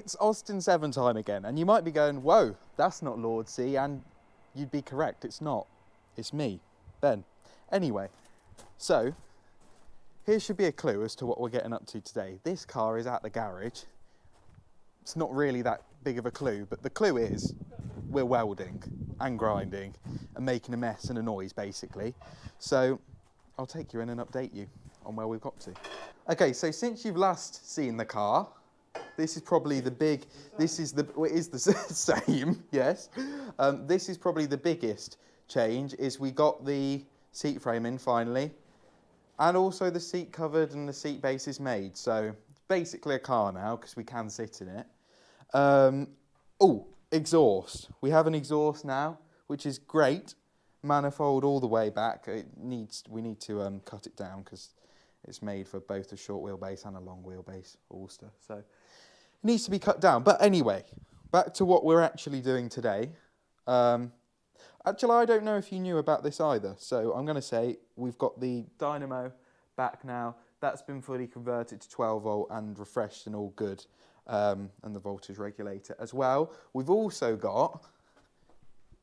It's Austin 7 time again, and you might be going, whoa, that's not Lord C, and you'd be correct, it's not. It's me, Ben. Anyway, so here should be a clue as to what we're getting up to today. This car is at the garage. It's not really that big of a clue, but the clue is we're welding and grinding and making a mess and a noise, basically. So I'll take you in and update you on where we've got to. Okay, so since you've last seen the car, this is probably the big, it is the same, yes. This is probably the biggest change, is we got the seat frame in finally, and also the seat covered and the seat base is made. So basically a car now, because we can sit in it. Oh, exhaust. We have an exhaust now, which is great. Manifold all the way back. We need to cut it down because it's made for both a short wheelbase and a long wheelbase Ulster. So it needs to be cut down. But anyway, back to what we're actually doing today. Actually, I don't know if you knew about this either. So I'm going to say we've got the dynamo back now. That's been fully converted to 12 volt and refreshed and all good. And the voltage regulator as well. We've also got,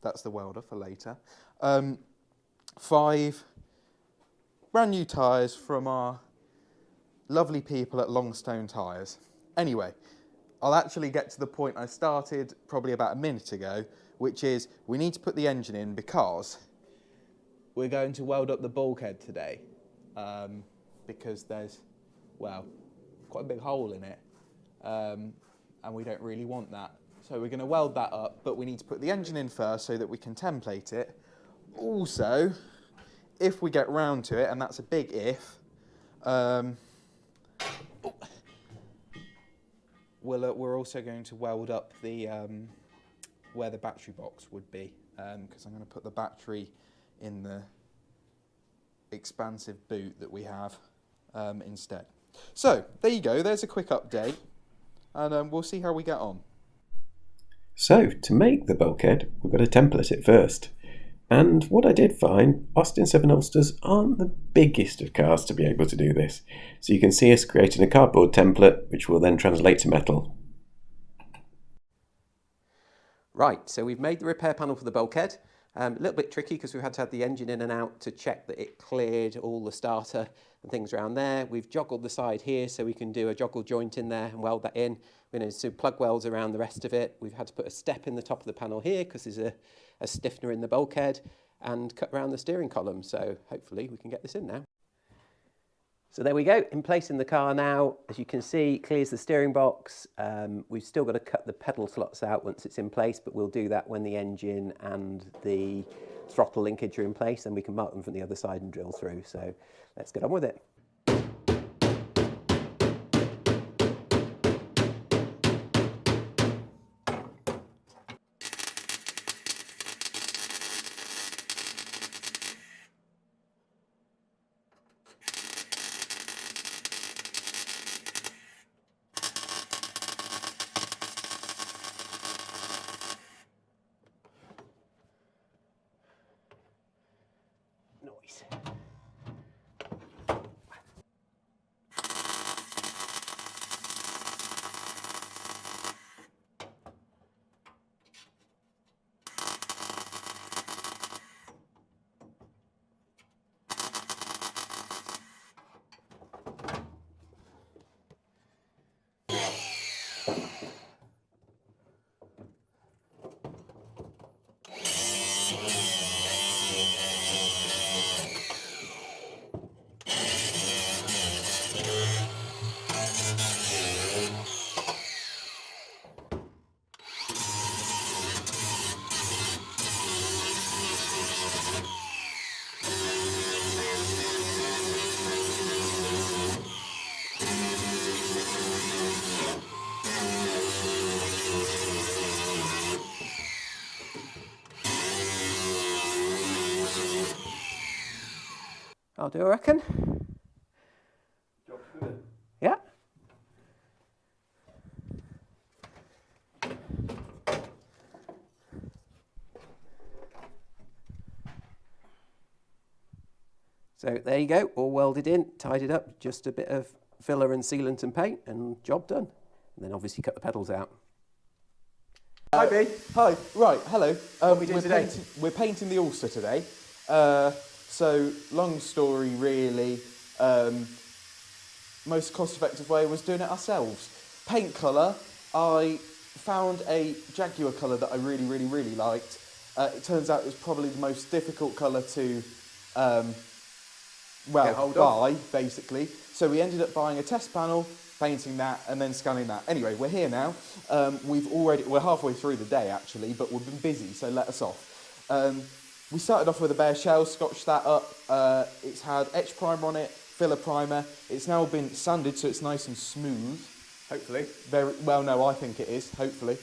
that's the welder for later, 5 brand new tyres from our lovely people at Longstone Tyres. Anyway, I'll actually get to the point I started probably about a minute ago, which is we need to put the engine in because we're going to weld up the bulkhead today, because there's, well, quite a big hole in it. And we don't really want that. So we're going to weld that up, but we need to put the engine in first so that we can template it. Also, if we get round to it, and that's a big if, we're also going to weld up the where the battery box would be, because I'm going to put the battery in the expansive boot that we have instead. So there you go, there's a quick update. And we'll see how we get on. So, to make the bulkhead, we've got to template it first. And what I did find, Austin 7 Ulsters aren't the biggest of cars to be able to do this. So you can see us creating a cardboard template, which will then translate to metal. Right, so we've made the repair panel for the bulkhead. A little bit tricky because we've had to have the engine in and out to check that it cleared all the starter and things around there. We've joggled the side here so we can do a joggle joint in there and weld that in. We're going to do plug welds around the rest of it. We've had to put a step in the top of the panel here because there's a stiffener in the bulkhead, and cut around the steering column. So hopefully we can get this in now. So there we go, in place in the car now. As you can see, clears the steering box. We've still got to cut the pedal slots out once it's in place, but we'll do that when the engine and the throttle linkage are in place, and we can mark them from the other side and drill through. So let's get on with it. Noise. I'll do, I reckon. Job's good. Yeah. So there you go, all welded in, tied it up, just a bit of filler and sealant and paint, and job done. and then obviously cut the pedals out. Hi, B. Hi, right, hello. What are we doing today? We're painting the Ulster today. So, long story really, most cost-effective way was doing it ourselves. Paint colour, I found a Jaguar colour that I really liked. It turns out it was probably the most difficult colour to buy, basically. So we ended up buying a test panel, painting that, and then scanning that. Anyway, we're here now. We're halfway through the day, actually, but we've been busy, so let us off. We started off with a bare shell, scotched that up. It's had etch primer on it, filler primer. It's now been sanded, so it's nice and smooth. Hopefully. Very well, no, I think it is, hopefully.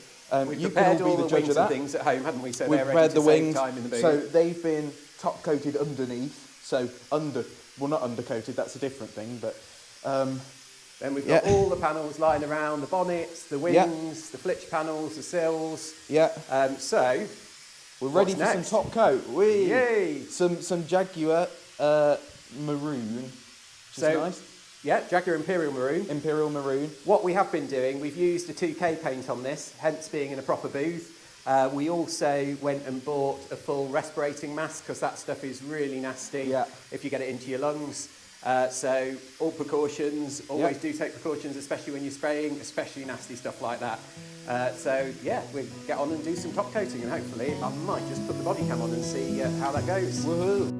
We've you prepared can all be all the judge wings of that. and things at home, haven't we? So We've they're ready prepared to the save wings, time in the booth. so they've been top coated underneath. So not undercoated. That's a different thing, but. Then we've got all the panels lying around, the bonnets, the wings, the flitch panels, the sills. Yeah. So we're ready for next? some top coat. Whee! Yay! Some Jaguar maroon, which is nice. Yeah, Jaguar Imperial Maroon. Imperial maroon. What we have been doing, we've used a 2K paint on this, hence being in a proper booth. We also went and bought a full respirating mask because that stuff is really nasty if you get it into your lungs. So all precautions, always do take precautions, especially when you're spraying, especially nasty stuff like that. So yeah, we get on and do some top coating, and hopefully I might just put the body cam on and see how that goes. Woohoo!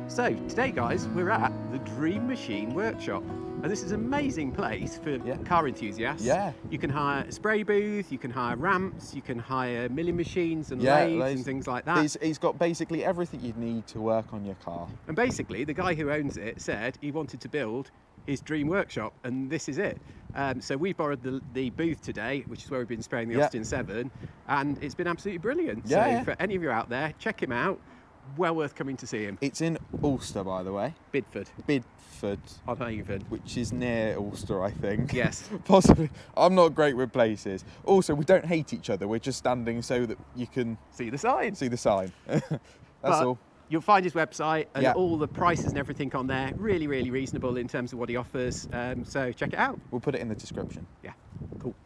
So today guys, we're at the Dream Machine Workshop, and this is an amazing place for car enthusiasts. Yeah. You can hire a spray booth, you can hire ramps, you can hire milling machines and lathes and things like that. He's got basically everything you'd need to work on your car. And basically the guy who owns it said he wanted to build his dream workshop, and this is it. So we borrowed the booth today, which is where we've been spraying the Austin 7, and it's been absolutely brilliant. So for any of you out there, check him out. Well worth coming to see him. It's in Ulster, by the way. Bidford. On Hayford. Which is near Ulster, I think. Yes. Possibly. I'm not great with places. Also, we don't hate each other. We're just standing so that you can see the sign. That's all. You'll find his website and all the prices and everything on there. Really, really reasonable in terms of what he offers. So check it out. We'll put it in the description. Yeah, cool.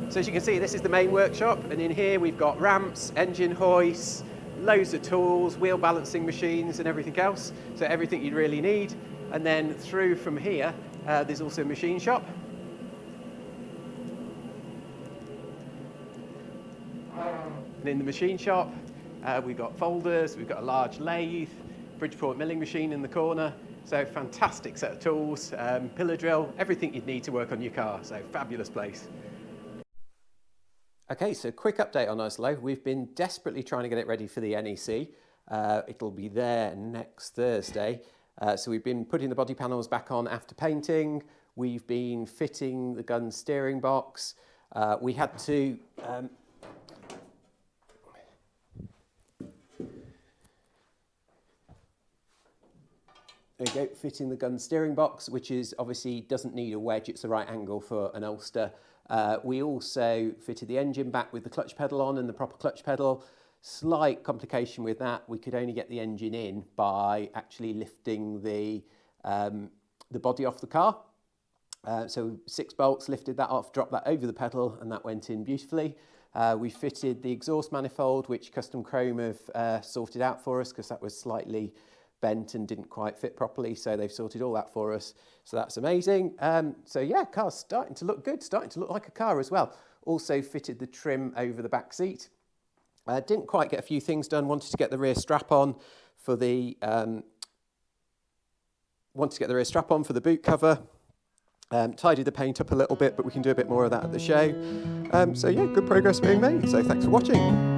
So as you can see, this is the main workshop, and in here we've got ramps, engine hoists, loads of tools, wheel balancing machines and everything else, so everything you'd really need. And then through from here, there's also a machine shop. And in the machine shop, we've got folders, we've got a large lathe, Bridgeport milling machine in the corner. So fantastic set of tools, pillar drill, everything you'd need to work on your car. So fabulous place. Okay, so quick update on OSLO. We've been desperately trying to get it ready for the NEC. It'll be there next Thursday. So we've been putting the body panels back on after painting. We've been fitting the gun steering box. We had to there you go, fitting the gun steering box, which is obviously doesn't need a wedge, it's the right angle for an Ulster. We also fitted the engine back with the clutch pedal on and the proper clutch pedal. Slight complication with that, we could only get the engine in by actually lifting the body off the car. So 6 bolts, lifted that off, dropped that over the pedal, and that went in beautifully. We fitted the exhaust manifold, which Custom Chrome have sorted out for us because that was slightly bent and didn't quite fit properly, so they've sorted all that for us, so that's amazing. So yeah, car's starting to look good, starting to look like a car as well. Also fitted the trim over the back seat. Didn't quite get a few things done, wanted to get the rear strap on for the boot cover. Tidied the paint up a little bit, but we can do a bit more of that at the show. So yeah, good progress being made, so thanks for watching.